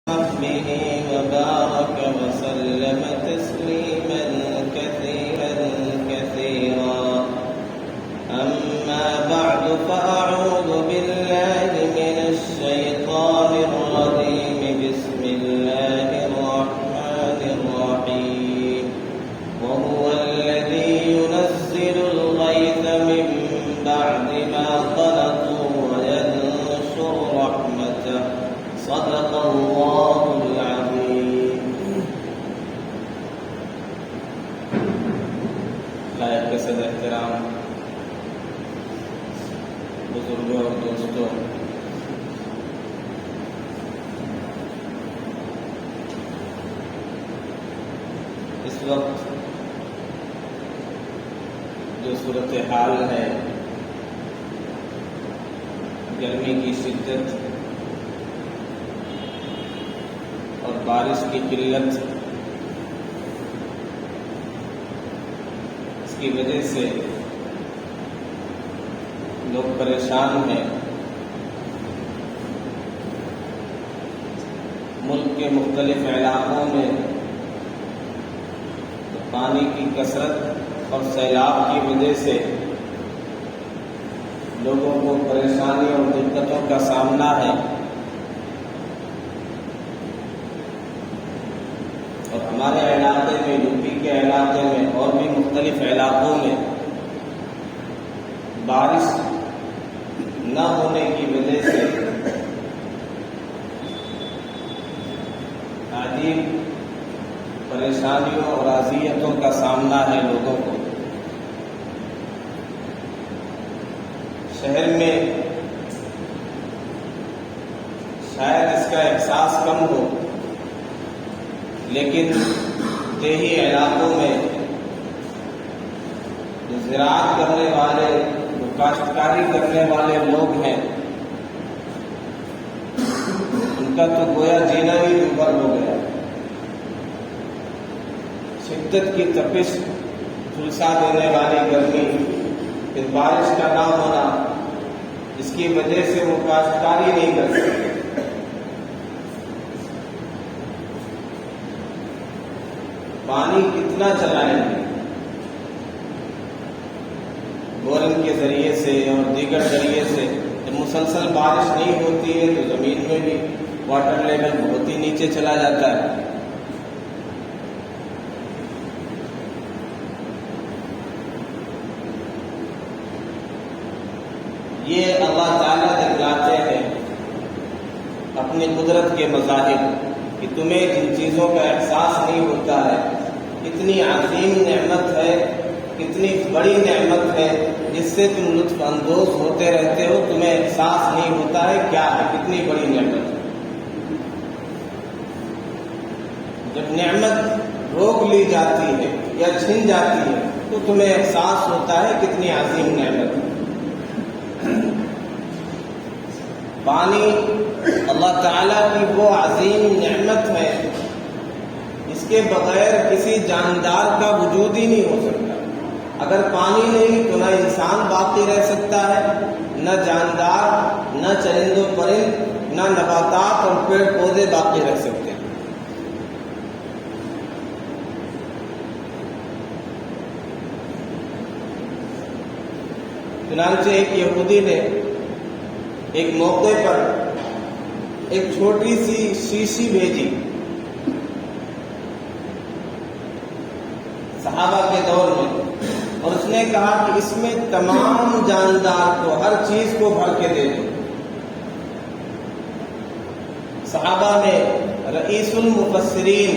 به وبارك وسلم تسليما كثيرا أما بعد فأعوذ بالله من الشيطان الرجيم بسم الله الرحمن الرحيم وهو الذي ينزل الغيث من بعد ما قنطوا وينشر رحمته صدق الله العظيم. لائق صدر احترام بزرگوں اور دوستوں، اس وقت جو صورتحال ہے، گرمی کی شدت اور بارش کی قلت، اس کی وجہ سے لوگ پریشان ہیں۔ ملک کے مختلف علاقوں میں پانی کی کثرت اور سیلاب کی وجہ سے لوگوں کو پریشانی اور دقتوں کا سامنا ہے، اور ہمارے علاقے میں، یو پی کے علاقے میں اور بھی مختلف علاقوں میں بارش نہ ہونے کی وجہ سے عجیب پریشانیوں اور اذیتوں کا سامنا ہے لوگوں کو۔ شہر میں شاید اس کا احساس کم ہو، لیکن دیہی علاقوں میں جو زراعت کرنے والے، جو کاشتکاری کرنے والے لوگ ہیں، ان کا تو گویا جینا ہی دوبھر ہو گیا۔ شدت کی تپش، جھلسا دینے والی گرمی، پھر بارش کا نہ ہونا، اس کی وجہ سے وہ کاشتکاری نہیں کر سکتے۔ پانی کتنا چلائیں گے؟ بورنگ کے ذریعے سے اور دیگر ذریعے سے جب مسلسل بارش نہیں ہوتی ہے تو زمین میں بھی واٹر لیول بہت ہی نیچے چلا جاتا ہے۔ یہ اللہ تعالیٰ دکھلاتے ہیں اپنی قدرت کے مظاہر کہ تمہیں جن چیزوں کا احساس نہیں ہوتا ہے، کتنی عظیم نعمت ہے، کتنی بڑی نعمت ہے جس سے تم لطف اندوز ہوتے رہتے ہو، تمہیں احساس نہیں ہوتا ہے کیا ہے، کتنی بڑی نعمت ہے۔ جب نعمت روک لی جاتی ہے یا چھن جاتی ہے تو تمہیں احساس ہوتا ہے کتنی عظیم نعمت ہے۔ پانی اللہ تعالیٰ کی وہ عظیم نعمت ہے، اس کے بغیر کسی جاندار کا وجود ہی نہیں ہو سکتا۔ اگر پانی نہیں تو نہ انسان باقی رہ سکتا ہے، نہ جاندار، نہ چرند و پرند، نہ نباتات اور پیڑ پودے باقی رہ سکتے ہیں۔ چنانچہ ایک یہودی نے ایک موقع پر ایک چھوٹی سی شیشی بھیجی صحابہ کے دور میں، اور اس نے کہا کہ اس میں تمام جاندار کو، ہر چیز کو بھر کے دے دو۔ صحابہ میں رئیس المفسرین،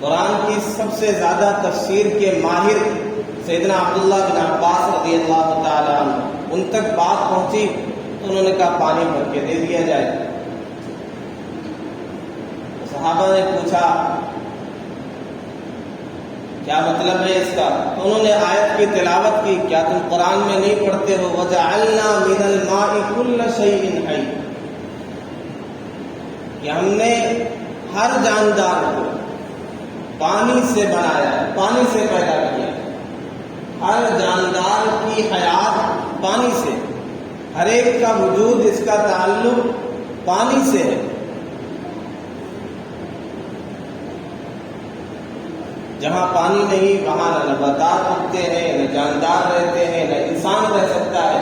قرآن کی سب سے زیادہ تفسیر کے ماہر سیدنا عبداللہ بن عباس رضی اللہ تعالیٰ عنہ، ان تک بات پہنچی تو انہوں نے کہا پانی بھر کے دے دیا جائے۔ صحابہ نے پوچھا کیا مطلب ہے اس کا؟ تو انہوں نے آیت کی تلاوت کی، کیا تم قرآن میں نہیں پڑھتے ہو وَجَعَلْنَا مِنَ الْمَاءِ كُلَّ شَيْءٍ حَيٍّ، کہ ہم نے ہر جاندار کو پانی سے بنایا، پانی سے پیدا کیا۔ ہر جاندار کی حیات پانی سے، ہر ایک کا وجود، اس کا تعلق پانی سے ہے۔ جہاں پانی نہیں وہاں نہ نباتات اگتے ہیں، نہ جاندار رہتے ہیں، نہ انسان رہ سکتا ہے۔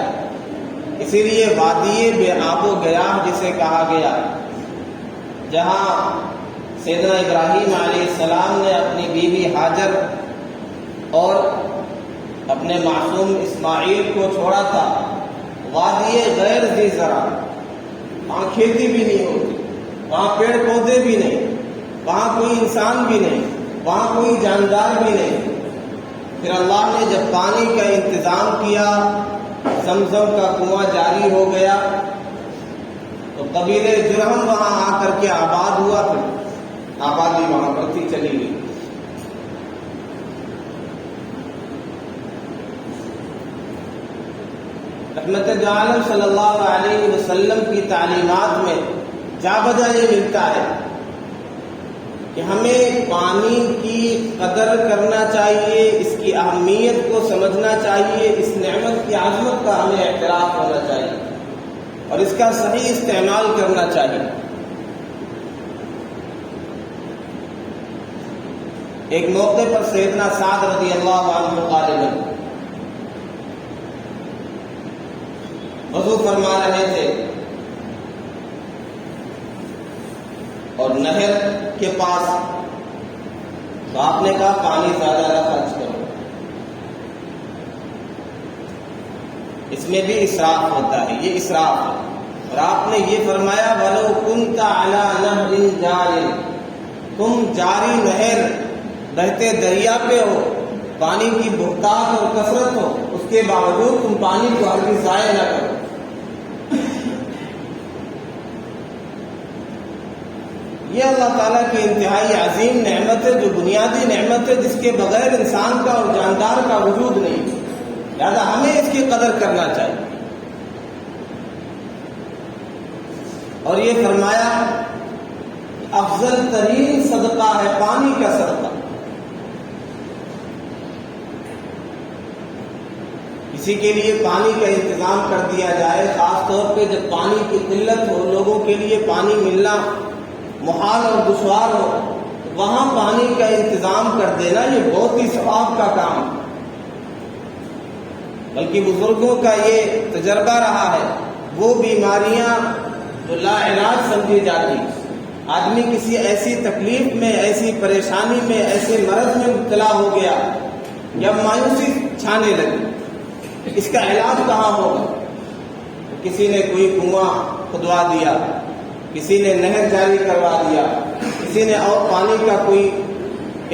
اسی لیے وادی بے آب و گیاہ جسے کہا گیا، جہاں سیدنا ابراہیم علیہ السلام نے اپنی بیوی ہاجر اور اپنے معصوم اسماعیل کو چھوڑا تھا، وادی غیر ذی زرع، وہاں کھیتی بھی نہیں ہوتی، وہاں پیڑ پودے بھی نہیں، وہاں کوئی انسان بھی نہیں، وہاں کوئی جاندار بھی نہیں۔ پھر اللہ نے جب پانی کا انتظام کیا، زمزم کا کنواں جاری ہو گیا، تو قبیلے جرہم وہاں آ کر کے آباد ہوا، پھر آبادی وہاں بڑھتی چلی گئی۔ رحمت عالم صلی اللہ علیہ وسلم کی تعلیمات میں جا بجا یہ ملتا ہے کہ ہمیں پانی کی قدر کرنا چاہیے، اس کی اہمیت کو سمجھنا چاہیے، اس نعمت کی عظمت کا ہمیں اعتراف ہونا چاہیے اور اس کا صحیح استعمال کرنا چاہیے۔ ایک موقع پر سیدنا سعد رضی اللہ عنہ غالباً وضو فرما رہے تھے اور نہر کے پاس، تو آپ نے کہا پانی زیادہ نہ خرچ کرو، اس میں بھی اسراف ہوتا ہے، یہ اسراف ہے۔ اور آپ نے یہ فرمایا وَلَوْ كُنْتَ عَلَى نَهْرٍ جَارٍ، تم جاری نہر بہتے دریا پہ ہو، پانی کی بہتات اور کثرت ہو، اس کے باوجود تم پانی کو ہرگز ضائع نہ کرو۔ یہ اللہ تعالیٰ کی انتہائی عظیم نعمت ہے، جو بنیادی نعمت ہے، جس کے بغیر انسان کا اور جاندار کا وجود نہیں، لہذا ہمیں اس کی قدر کرنا چاہیے۔ اور یہ فرمایا افضل ترین صدقہ ہے پانی کا صدقہ۔ کسی کے لیے پانی کا انتظام کر دیا جائے، خاص طور پہ جب پانی کی قلت ہو، لوگوں کے لیے پانی ملنا محال اور دشوار ہو، وہاں پانی کا انتظام کر دینا یہ بہت ہی ثواب کا کام ہے۔ بلکہ بزرگوں کا یہ تجربہ رہا ہے، وہ بیماریاں جو لا علاج سمجھی جاتی، آدمی کسی ایسی تکلیف میں، ایسی پریشانی میں، ایسے مرض میں مبتلا ہو گیا یا مایوسی چھانے لگی، اس کا علاج کہاں ہوگا؟ کسی نے کوئی کنواں کھدوا دیا، کسی نے نہر جاری کروا دیا، کسی نے اور پانی کا کوئی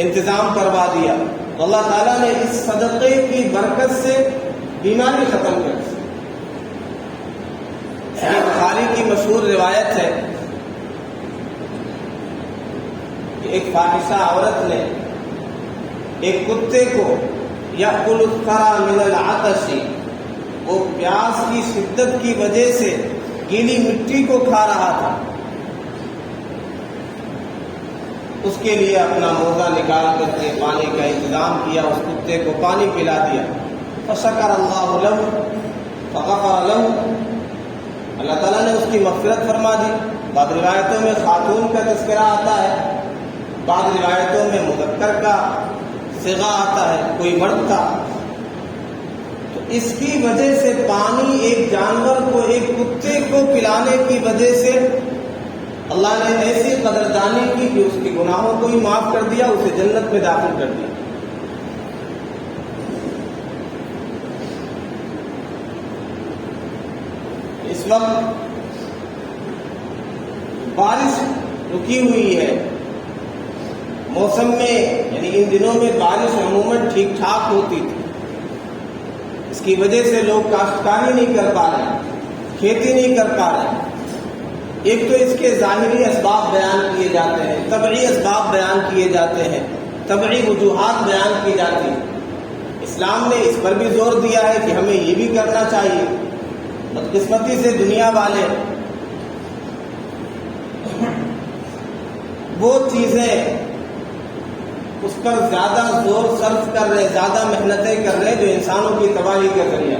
انتظام کروا دیا، تو اللہ تعالیٰ نے اس صدقے کی برکت سے بیماری ختم کر دی۔ یہ بخاری کی مشہور روایت ہے کہ ایک فاحشہ عورت نے ایک کتے کو یأکل الثرى من العطش، وہ پیاس کی شدت کی وجہ سے گیلی مٹی کو کھا رہا تھا، اس کے لیے اپنا موزہ نکال کر کے پانی کا انتظام کیا، اس کتے کو پانی پلا دیا، فشکر اللہ له فغفر له، اللہ تعالیٰ نے اس کی مغفرت فرما دی۔ بعض روایتوں میں خاتون کا تذکرہ آتا ہے، بعض روایتوں میں مذکر کا صیغہ آتا ہے، کوئی مرد تھا۔ تو اس کی وجہ سے پانی ایک جانور کو، ایک کتے کو پلانے کی وجہ سے اللہ نے ایسی قدردانی کی کہ اس کے گناہوں کو ہی معاف کر دیا، اسے جنت میں داخل کر دیا۔ اس وقت بارش رکی ہوئی ہے، موسم میں یعنی ان دنوں میں بارش عموماً ٹھیک ٹھاک ہوتی تھی، اس کی وجہ سے لوگ کاشتکاری نہیں کر پا رہے، کھیتی نہیں کر پا رہے۔ ایک تو اس کے ظاہری اسباب بیان کیے جاتے ہیں، طبعی اسباب بیان کیے جاتے ہیں، طبعی وجوہات بیان کی جاتی ہیں۔ اسلام نے اس پر بھی زور دیا ہے کہ ہمیں یہ بھی کرنا چاہیے۔ بدقسمتی سے دنیا والے وہ چیزیں اس پر زیادہ زور صرف کر رہے، زیادہ محنتیں کر رہے جو انسانوں کی تباہی کا ذریعہ،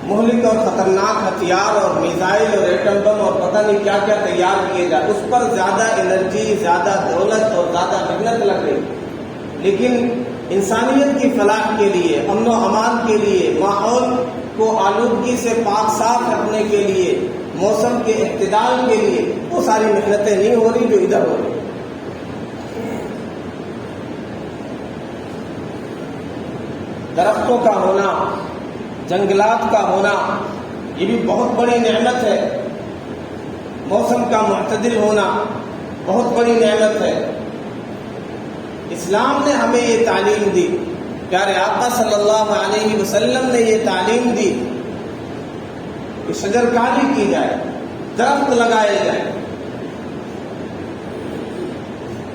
مہلک اور خطرناک ہتھیار اور میزائل اور ایٹم بم اور پتہ نہیں کیا کیا تیار کیے جائے، اس پر زیادہ انرجی، زیادہ دولت اور زیادہ محنت لگ رہی، لیکن انسانیت کی فلاح کے لیے، امن و امان کے لیے، ماحول کو آلودگی سے پاک صاف رکھنے کے لیے، موسم کے اعتدال کے لیے وہ ساری محنتیں نہیں ہو رہی جو ادھر ہو رہی۔ درختوں کا ہونا، جنگلات کا ہونا، یہ بھی بہت بڑی نعمت ہے۔ موسم کا معتدل ہونا بہت بڑی نعمت ہے۔ اسلام نے ہمیں یہ تعلیم دی، پیارے آقا صلی اللہ علیہ وسلم نے یہ تعلیم دی کہ شجرکاری کی جائے، درخت لگائے جائیں۔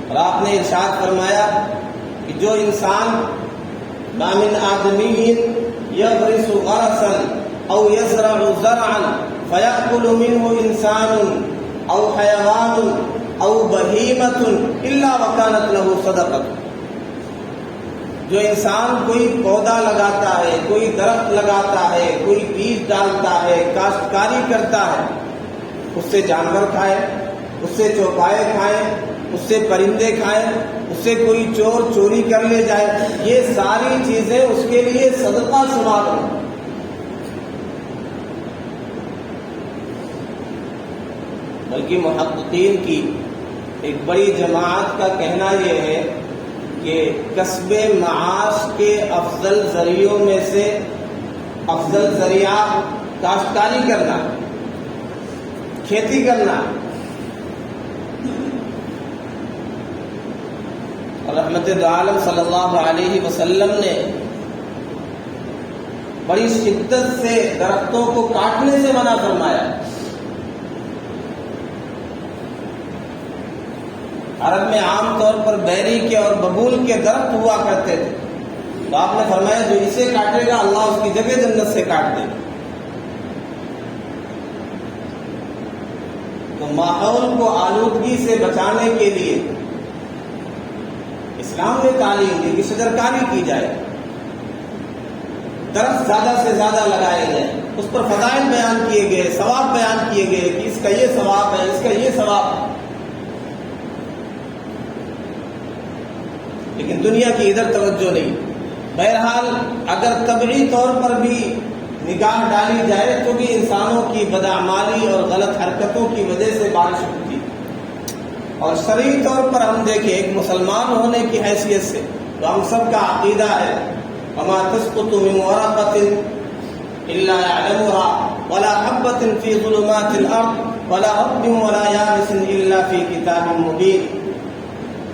اور آپ نے ارشاد فرمایا کہ جو انسان ما من آدمی یغرس غرسا او یزرع زرعا فیأکل منه انسان او حیوان او بہیمۃ الا وکانت له صدقۃ۔ جو انسان کوئی پودا لگاتا ہے، کوئی درخت لگاتا ہے، کوئی بیج ڈالتا ہے، کاشتکاری کرتا ہے، اس سے جانور کھائے، اس سے چوپائے کھائیں، اس سے پرندے کھائیں، اس سے کوئی چور چوری کر لے جائے، یہ ساری چیزیں اس کے لیے صدقہ شمار ہیں۔ بلکہ محققین کی ایک بڑی جماعت کا کہنا یہ ہے کہ کسب معاش کے افضل ذریعوں میں سے افضل ذریعہ کاشتکاری کرنا، کھیتی کرنا۔ اور رحمت عالم صلی اللہ علیہ وسلم نے بڑی شدت سے درختوں کو کاٹنے سے منع فرمایا۔ عرب میں عام طور پر بیری کے اور ببول کے درخت ہوا کرتے تھے، تو آپ نے فرمایا جو اسے کاٹے گا اللہ اس کی جگہ جنت سے کاٹ دے گا۔ تو ماحول کو آلودگی سے بچانے کے لیے اسلام نے تعلیم دی کہ شجرکاری کی جائے، درخت زیادہ سے زیادہ لگائے جائیں، اس پر فضائل بیان کیے گئے، ثواب بیان کیے گئے کہ اس کا یہ ثواب ہے، اس کا یہ ثواب ہے۔ لیکن دنیا کی ادھر توجہ نہیں۔ بہرحال اگر طبعی طور پر بھی نگاہ ڈالی جائے تو بھی انسانوں کی بدعمالی اور غلط حرکتوں کی وجہ سے بارش ہوتی ہے۔ اور شرعی طور پر ہم دیکھیں ایک مسلمان ہونے کی حیثیت سے تو ہم سب کا عقیدہ ہے وما تسقط من ورقة الا يعلمها ولا حبة في ظلمات الارض ولا رطب ولا يابس الا في كتاب مبين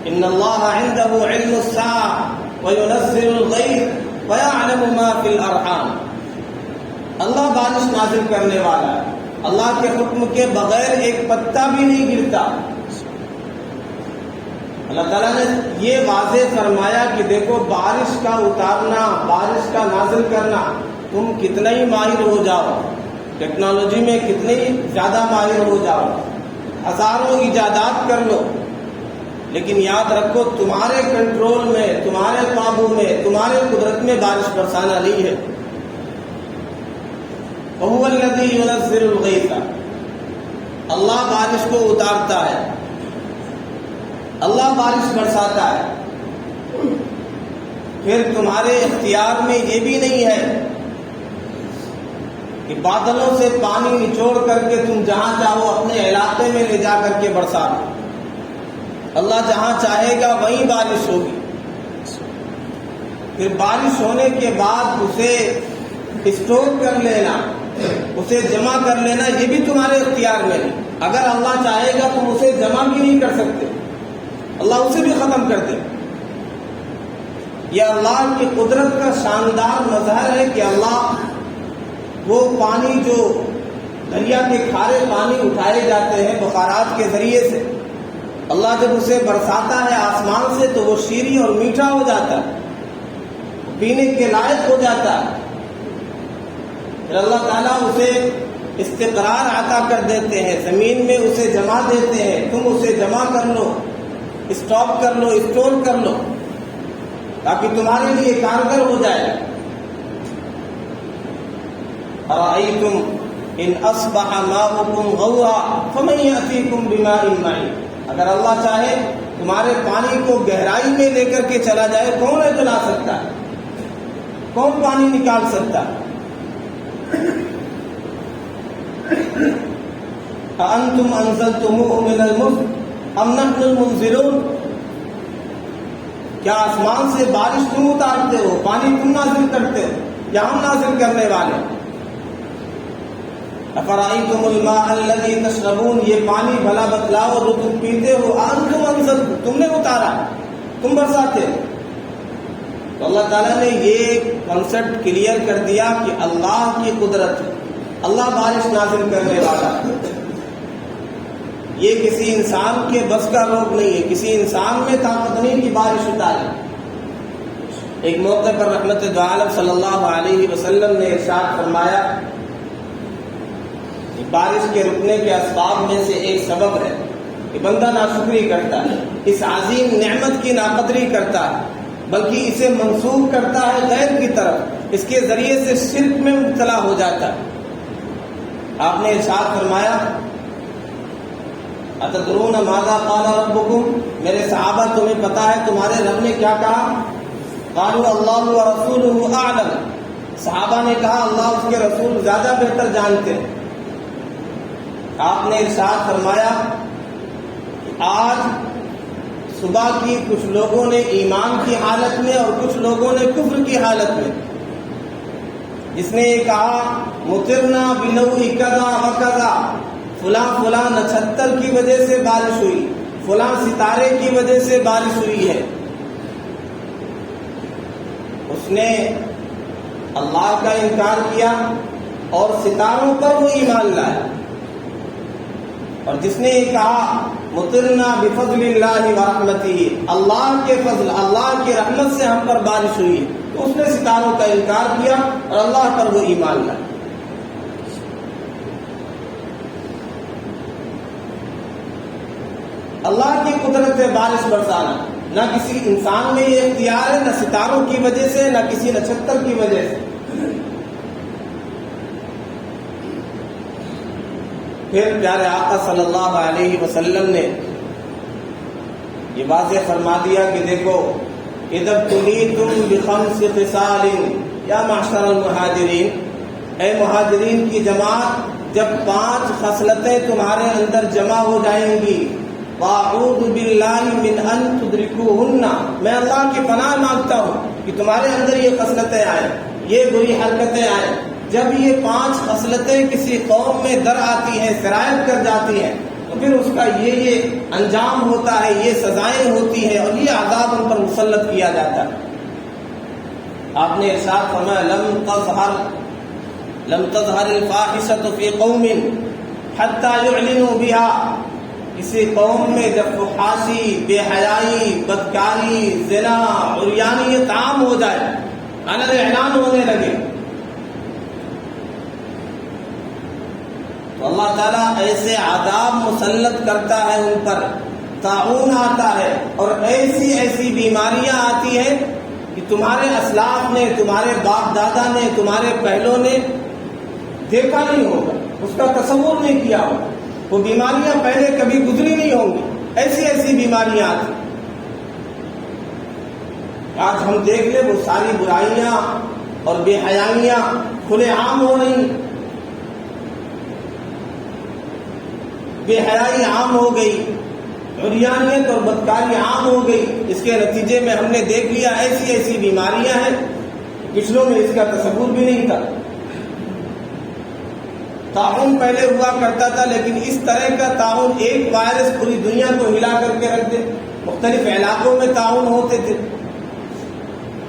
ان الله عنده علم الساعة وينزل الغيث ويعلم ما في الارحام۔ اللہ بارش نازل کرنے والا ہے، اللہ کے حکم کے بغیر ایک پتا بھی نہیں گرتا۔ اللہ تعالیٰ نے یہ واضح فرمایا کہ دیکھو بارش کا اتارنا، بارش کا نازل کرنا، تم کتنا ہی ماہر ہو جاؤ، ٹیکنالوجی میں کتنے ہی زیادہ ماہر ہو جاؤ، ہزاروں ایجادات کر لو، لیکن یاد رکھو تمہارے کنٹرول میں، تمہارے قابو میں، تمہارے قدرت میں بارش برسانا نہیں ہے۔ وَهُوَ الَّذِي يُنَزِّلُ الْغَيْثَ، اللہ بارش کو اتارتا ہے، اللہ بارش برساتا ہے۔ پھر تمہارے اختیار میں یہ بھی نہیں ہے کہ بادلوں سے پانی نچوڑ کر کے تم جہاں چاہو اپنے علاقے میں لے جا کر کے برسا دو۔ اللہ جہاں چاہے گا وہیں بارش ہوگی۔ پھر بارش ہونے کے بعد اسے اسٹور کر لینا، اسے جمع کر لینا، یہ بھی تمہارے اختیار میں نہیں۔ اگر اللہ چاہے گا تم اسے جمع بھی نہیں کر سکتے، اللہ اسے بھی ختم کر دے۔ یہ اللہ کی قدرت کا شاندار مظہر ہے کہ اللہ وہ پانی جو دریا کے کھارے پانی اٹھائے جاتے ہیں بخارات کے ذریعے سے، اللہ جب اسے برساتا ہے آسمان سے تو وہ شیریں اور میٹھا ہو جاتا ہے، پینے کے لائق ہو جاتا ہے۔ پھر اللہ تعالیٰ اسے استقرار عطا کر دیتے ہیں، زمین میں اسے جما دیتے ہیں، تم اسے جمع کر لو، اسٹاک کر لو، اسٹور کر لو، تاکہ تمہارے لیے کارگر ہو جائے۔ اَرَأَيْتُمْ إِنْ أَصْبَحَ مَاؤُكُمْ غَوْرًا فَمَنْ يَأْتِيكُمْ بِمَاءٍ مَّعِينٍ، اگر اللہ چاہے تمہارے پانی کو گہرائی میں لے کر کے چلا جائے، کون ہے جو لا سکتا ہے؟ کون پانی نکال سکتا ہے؟ أأنتم أنزلتموه من المزن أم نحن المنزلون؟ کیا آسمان سے بارش تم اتارتے ہو، پانی تم نازل کرتے ہو، یا ہم نازل کرنے والے؟ افرأيتم الماء الذي تشربون، یہ پانی بھلا بتلاؤ جو تم پیتے ہو، أأنتم أنزلتم، تم نے اتارا، تم برساتے ہو۔ تو اللہ تعالیٰ نے یہ کانسیپٹ کلیئر کر دیا کہ اللہ کی قدرت ہے، اللہ بارش نازل کرنے والا ہے۔ یہ کسی انسان کے بس کا روگ نہیں ہے، کسی انسان میں طاقت نہیں کہ بارش اتارے۔ ایک موقع پر رحمت دو عالم صلی اللہ علیہ وسلم نے ارشاد فرمایا کہ بارش کے رکنے کے اسباب میں سے ایک سبب ہے کہ بندہ ناشکری کرتا ہے، اس عظیم نعمت کی ناقدری کرتا ہے، بلکہ اسے منسوخ کرتا ہے غیر کی طرف، اس کے ذریعے سے شرک میں مبتلا ہو جاتا ہے۔ آپ نے ارشاد فرمایا اتدرون ماذا قال ربکم، میرے صحابہ تمہیں پتا ہے تمہارے رب نے کیا کہا؟ قالوا اللہ ورسولہ اعلم، صحابہ نے کہا اللہ اس کے رسول زیادہ بہتر جانتے ہیں۔ آپ نے ارشاد فرمایا آج صبح کی کچھ لوگوں نے ایمان کی حالت میں اور کچھ لوگوں نے کفر کی حالت میں، جس نے یہ کہا مطرنا بنوء کذا وکذا، فلاں فلاں نچھتر کی وجہ سے بارش ہوئی، فلاں ستارے کی وجہ سے بارش ہوئی ہے، اس نے اللہ کا انکار کیا اور ستاروں پر وہ ایمان لایا۔ اور جس نے یہ کہا مطرنا بفضل اللہ ورحمتہ، اللہ کے فضل، اللہ کی رحمت سے ہم پر بارش ہوئی، تو اس نے ستاروں کا انکار کیا اور اللہ پر وہ ایمان لایا۔ اللہ کی قدرت ہے بارش برسانا، نہ کسی انسان میں یہ اختیار ہے، نہ ستاروں کی وجہ سے، نہ کسی نچھتر کی وجہ سے۔ پھر پیارے آقا صلی اللہ علیہ وسلم نے یہ واضح فرما دیا کہ دیکھو اذا ابتلیتم بخمس خصال یا معشر المہاجرین، اے مہاجرین کی جماعت، جب 5 خصلتیں تمہارے اندر جمع ہو جائیں گی، وَأَعُوذُ بِاللَّهِ مِنْ أَن تُدْرِكُوهُنَّ، میں اللہ کی پناہ مانگتا ہوں کہ تمہارے اندر یہ خصلتیں آئیں، یہ بری حرکتیں آئیں۔ جب یہ 5 خصلتیں کسی قوم میں در آتی ہیں، سرایت کر جاتی ہیں، تو پھر اس کا یہ انجام ہوتا ہے، یہ سزائیں ہوتی ہیں اور یہ عذاب ان پر مسلط کیا جاتا ہے۔ آپ نے ارشاد فرمایا لم تظہر الفاحشۃ فی قوم حتی یعلنوا بها، کسی قوم میں جب فحاشی، بے حیائی، بدکاری، زنا، عریانیت عام ہو جائے، اعلان ہونے لگے، تو اللہ تعالیٰ ایسے عذاب مسلط کرتا ہے ان پر، طاعون آتا ہے اور ایسی ایسی بیماریاں آتی ہیں کہ تمہارے اسلاف نے، تمہارے باپ دادا نے، تمہارے پہلوں نے دیکھا نہیں ہوگا، اس کا تصور نہیں کیا ہوگا، وہ بیماریاں پہلے کبھی گزری نہیں ہوں گی، ایسی ایسی بیماریاں آتی۔ آج ہم دیکھ لیں وہ ساری برائیاں اور بے حیائیاں کھلے عام ہو رہی، بے حیائی عام ہو گئی، عریانیت اور بدکاری عام ہو گئی۔ اس کے نتیجے میں ہم نے دیکھ لیا ایسی ایسی بیماریاں ہیں، پچھلوں میں اس کا تصور بھی نہیں تھا۔ طاعون پہلے ہوا کرتا تھا، لیکن اس طرح کا طاعون، ایک وائرس پوری دنیا کو ہلا کر کے رکھ دے، مختلف علاقوں میں طاعون ہوتے تھے۔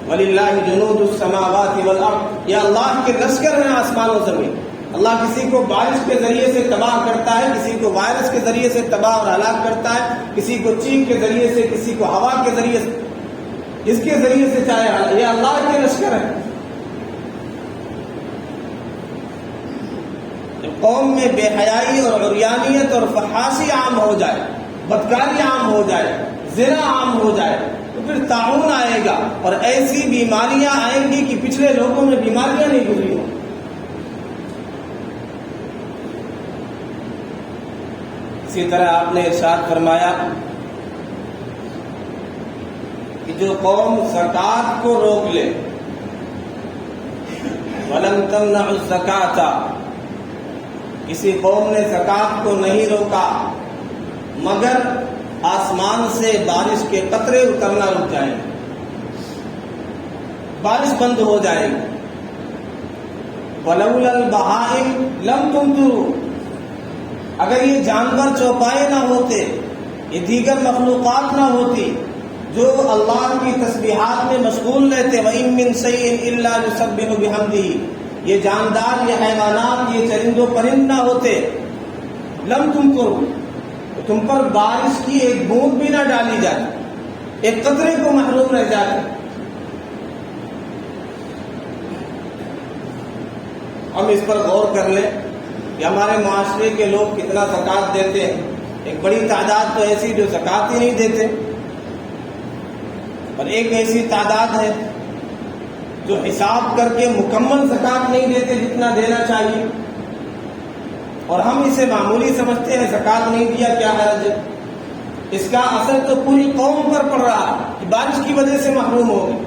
وَلِلَّهِ جُنُودُ السَّمَاوَاتِ وَالْأَرْضِ، یہ اللہ کے لشکر ہیں آسمان و زمین۔ اللہ کسی کو بارش کے ذریعے سے تباہ کرتا ہے، کسی کو وائرس کے ذریعے سے تباہ اور ہلاک کرتا ہے، کسی کو چیخ کے ذریعے سے، کسی کو ہوا کے ذریعے سے، جس کے ذریعے سے چاہے، یہ اللہ کے لشکر ہے۔ قوم میں بے حیائی اور عریانیت اور فحاشی عام ہو جائے، بدکاری عام ہو جائے، زنا عام ہو جائے، تو پھر طاعون آئے گا اور ایسی بیماریاں آئیں گی کہ پچھلے لوگوں میں بیماریاں نہیں گزری ہوں۔ اسی طرح آپ نے ارشاد فرمایا کہ جو قوم زکوٰۃ کو روک لے، وَلَمْ تَمْنَعُ الزَّكَاةَ، کسی قوم نے زکوٰۃ کو نہیں روکا مگر آسمان سے بارش کے قطرے اترنا رک جائیں، بارش بند ہو جائے گی، وَلَوْلَا الْبَهَائِمُ لَمْ تُمْطِرُوا، اگر یہ جانور چوپائے نہ ہوتے، یہ دیگر مخلوقات نہ ہوتی جو اللہ کی تسبیحات میں مشغول رہتے، وَإِن مِّن شَيْءٍ إِلَّا يُسَبِّحُ بِحَمْدِهِ، یہ جاندار، یہ حیوانات، یہ چرند و پرند نہ ہوتے، لم تم تم پر بارش کی ایک بوند بھی نہ ڈالی جاتی، ایک قطرے کو محروم رہ جاتے۔ ہم اس پر غور کر لیں کہ ہمارے معاشرے کے لوگ کتنا زکوٰۃ دیتے ہیں۔ ایک بڑی تعداد تو ایسی جو زکوٰۃ ہی نہیں دیتے، اور ایک ایسی تعداد ہے جو حساب کر کے مکمل زکوٰۃ نہیں دیتے جتنا دینا چاہیے، اور ہم اسے معمولی سمجھتے ہیں، زکوٰۃ نہیں دیا کیا حرج ہے۔ اس کا اثر تو پوری قوم پر پڑ رہا ہے کہ بارش کی وجہ سے محروم ہو گئی۔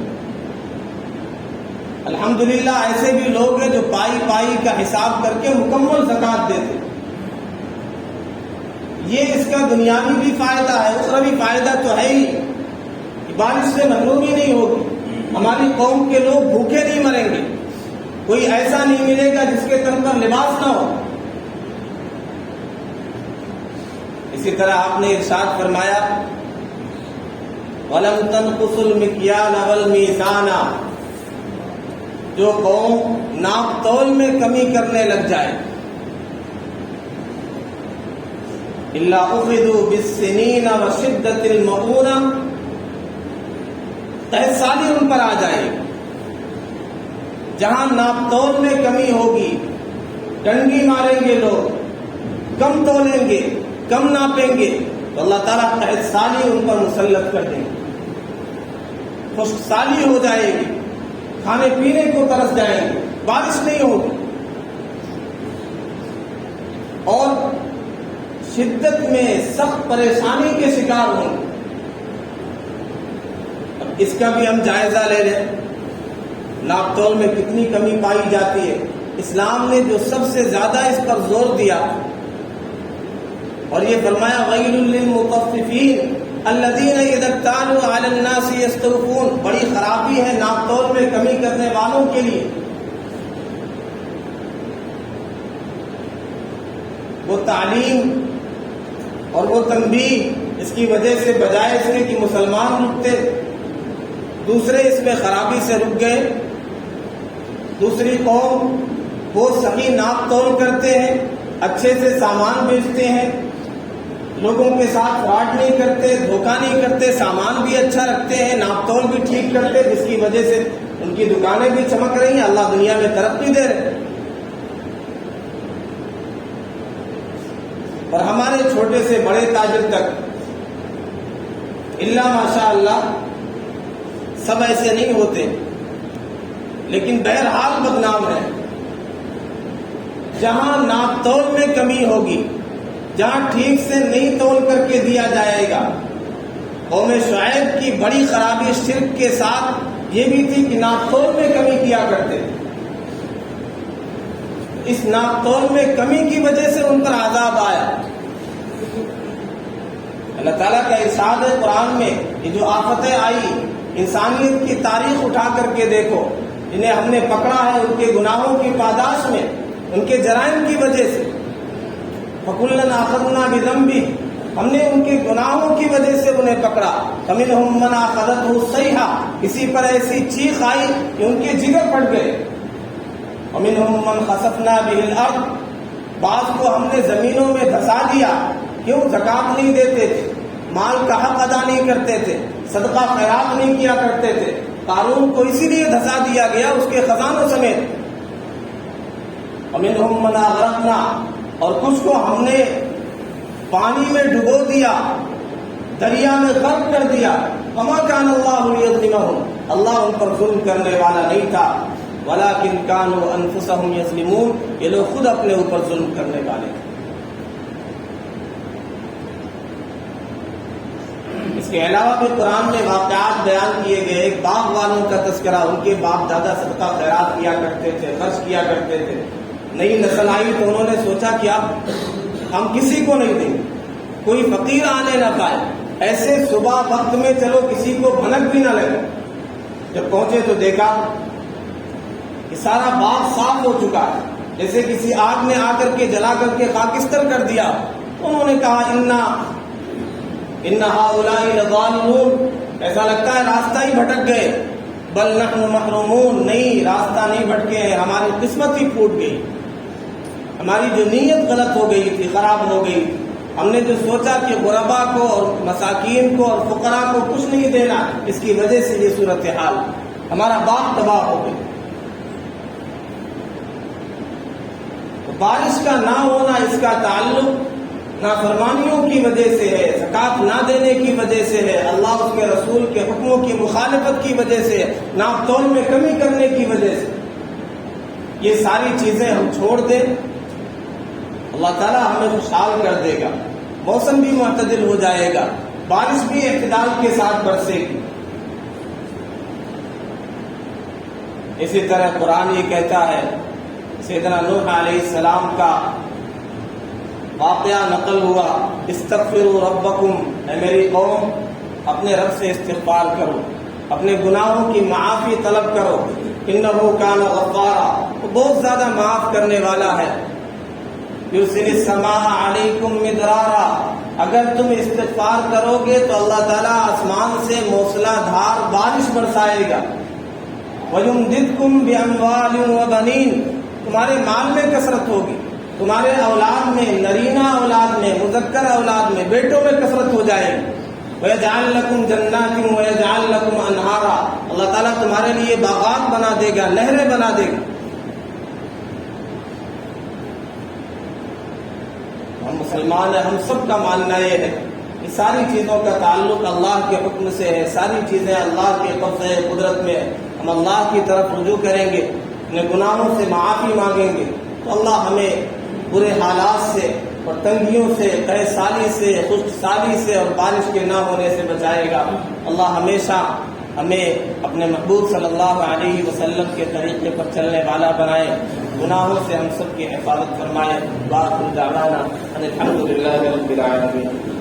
الحمدللہ ایسے بھی لوگ ہیں جو پائی پائی کا حساب کر کے مکمل زکوٰۃ دیتے، یہ اس کا دنیاوی بھی فائدہ ہے، اخروی فائدہ تو ہے ہی، بارش سے محرومی نہیں ہوگی، ہماری قوم کے لوگ بھوکے نہیں مریں گے، کوئی ایسا نہیں ملے گا جس کے تن پر لباس نہ ہو۔ اسی طرح آپ نے ارشاد فرمایا وَلَمْ تَنْقُصُوا الْمِكْيَالَ وَالْمِيزَانَ، جو قوم ناپ تول میں کمی کرنے لگ جائے، إِلَّا أُخِذُوا بِالسِّنِينَ وَشِدَّةِ الْمَؤُونَةِ، قحط سالی ان پر آ جائے، جہاں ناپ تول میں کمی ہوگی، ڈنڈی ماریں گے لوگ، کم تولیں گے، کم ناپیں گے، تو اللہ تعالیٰ قحط سالی ان پر مسلط کر دیں گے، خشک سالی ہو جائے گی، کھانے پینے کو ترس جائیں گے، بارش نہیں ہوگی، اور شدت میں سخت پریشانی کے شکار ہوں گے۔ اس کا بھی ہم جائزہ لے لیں، ناپ تول میں کتنی کمی پائی جاتی ہے۔ اسلام نے جو سب سے زیادہ اس پر زور دیا اور یہ فرمایا وَيْلٌ لِّلْمُطَفِّفِينَ الَّذِينَ إِذَا اكْتَالُوا عَلَى النَّاسِ يَسْتَوْفُونَ، بڑی خرابی ہے ناپ تول میں کمی کرنے والوں کے لیے۔ وہ تعلیم اور وہ تنبیہ اس کی وجہ سے بجائے اس کے کہ مسلمان رکتے، دوسرے اس میں خرابی سے رک گئے۔ دوسری قوم وہ صحیح ناپ تول کرتے ہیں، اچھے سے سامان بیچتے ہیں، لوگوں کے ساتھ فراڈ نہیں کرتے، دھوکہ نہیں کرتے، سامان بھی اچھا رکھتے ہیں، ناپ تول بھی ٹھیک کرتے، جس کی وجہ سے ان کی دکانیں بھی چمک رہی ہیں، اللہ دنیا میں ترقی دے رہے۔ اور ہمارے چھوٹے سے بڑے تاجر تک الا ماشاء اللہ سب ایسے نہیں ہوتے، لیکن بہرحال بدنام ہے۔ جہاں ناپ تول میں کمی ہوگی، جہاں ٹھیک سے نہیں تول کر کے دیا جائے گا۔ قوم شعیب کی بڑی خرابی شرک کے ساتھ یہ بھی تھی کہ ناپ تول میں کمی کیا کرتے، اس ناپ تول میں کمی کی وجہ سے ان پر عذاب آیا۔ اللہ تعالیٰ کا ارشاد ہے قرآن میں، یہ جو آفتیں آئی، انسانیت کی تاریخ اٹھا کر کے دیکھو، جنہیں ہم نے پکڑا ہے ان کے گناہوں کی پاداش میں، ان کے جرائم کی وجہ سے، فَكُلًّا أَخَذْنَا بِذَنبِهِ، ہم نے ان کے گناہوں کی وجہ سے انہیں پکڑا۔ فَمِنْهُمْ مَنْ أَخَذَتْهُ الصَّيْحَةُ، کسی پر ایسی چیخ آئی کہ ان کے جگر پھٹ گئے۔ وَمِنْهُمْ مَنْ خَسَفْنَا بِهِ الْأَرْضَ، بعض کو ہم نے زمینوں میں دھسا دیا، کیوں؟ زکوٰۃ نہیں دیتے تھے، مال کا حق ادا نہیں کرتے تھے، صدقہ خیرات نہیں کیا کرتے تھے۔ قارون کو اسی لیے دھسا دیا گیا اس کے خزانوں سمیت۔ وَمِنْهُمْ مَنْ أَغْرَقْنَا، اور کچھ کو ہم نے پانی میں ڈبو دیا، دریا میں غرق کر دیا۔ وَمَا كَانَ اللَّهُ لِيَظْلِمَهُمْ، اللہ ان پر ظلم کرنے والا نہیں تھا، وَلَكِنْ كَانُوا أَنفُسَهُمْ يَظْلِمُونَ، یہ لوگ خود اپنے اوپر ظلم کرنے والے تھے۔ کے علاوہ بھی قرآن میں واقعات بیان کیے گئے. ایک باغ والوں کا تذکرہ، ان کے باپ دادا صدقہ خیرات کیا کرتے تھے، خرچ کیا کرتے تھے. نئی نسل آئی تو انہوں نے سوچا کہ اب ہم کسی کو نہیں دیں، کوئی فقیر آنے نہ پائے، ایسے صبح وقت میں چلو کسی کو بھنک بھی نہ لگے. جب پہنچے تو دیکھا کہ سارا باغ صاف ہو چکا ہے، جیسے کسی آگ نے آ کر کے جلا کر کے خاکستر کر دیا. انہوں نے کہا ان ہؤلاء لضالون، ایسا لگتا ہے راستہ ہی بھٹک گئے. بل نحن محرومون، نہیں راستہ نہیں بھٹکے ہیں، ہماری قسمت ہی پھوٹ گئی، ہماری جو نیت غلط ہو گئی تھی، خراب ہو گئی. ہم نے جو سوچا کہ غربا کو اور مساکین کو اور فقراء کو کچھ نہیں دینا، اس کی وجہ سے یہ صورتحال، ہمارا باغ تباہ ہو گئی. بارش کا نہ ہونا، اس کا تعلق نافرمانیوں کی وجہ سے ہے، زکوٰۃ نہ دینے کی وجہ سے ہے، اللہ اس کے رسول کے حکموں کی مخالفت کی وجہ سے، ناپ تول میں کمی کرنے کی وجہ سے. یہ ساری چیزیں ہم چھوڑ دیں، اللہ تعالیٰ ہمیں خوشحال کر دے گا، موسم بھی معتدل ہو جائے گا، بارش بھی اعتدال کے ساتھ برسے گی. اسی طرح قرآن یہ کہتا ہے، سیدنا نوح علیہ السلام کا واقعہ نقل ہوا، استغفروا ربکم، اے میری قوم اپنے رب سے استغفار کرو، اپنے گناہوں کی معافی طلب کرو، انہ کان غفارا، وہ بہت زیادہ معاف کرنے والا ہے. یرسل السماء علیکم مدرارا، اگر تم استغفار کرو گے تو اللہ تعالیٰ آسمان سے موسلا دھار بارش برسائے گا. وَيُمْدِدْكُمْ بِأَمْوَالٍ وَبَنِينَ، تمہارے مال میں کثرت ہوگی، تمہارے اولاد میں، نرینہ اولاد میں، مذکر اولاد میں، بیٹوں میں کثرت ہو جائے گی. وَيَجْعَلْ لَكُمْ جَنَّاتٍ وَيَجْعَلْ لَكُمْ أَنْهَارًا، اللہ تعالیٰ تمہارے لیے باغات بنا دے گا، نہریں بنا دے گا. ہم مسلمان ہیں، ہم سب کا ماننا یہ ہے کہ ساری چیزوں کا تعلق اللہ کے حکم سے ہے، ساری چیزیں اللہ کے قبضے قدرت میں ہے. ہم اللہ کی طرف رجوع کریں گے، اپنے گناہوں سے معافی مانگیں گے تو اللہ ہمیں برے حالات سے اور تنگیوں سے، قحط سالی سے، خشک سالی سے اور بارش کے نہ ہونے سے بچائے گا. اللہ ہمیشہ ہمیں اپنے محبوب صلی اللہ علیہ وسلم کے طریقے پر چلنے والا بنائے، گناہوں سے ہم سب کی حفاظت فرمائے. باخر دعوانا ان الحمد للہ رب العالمین.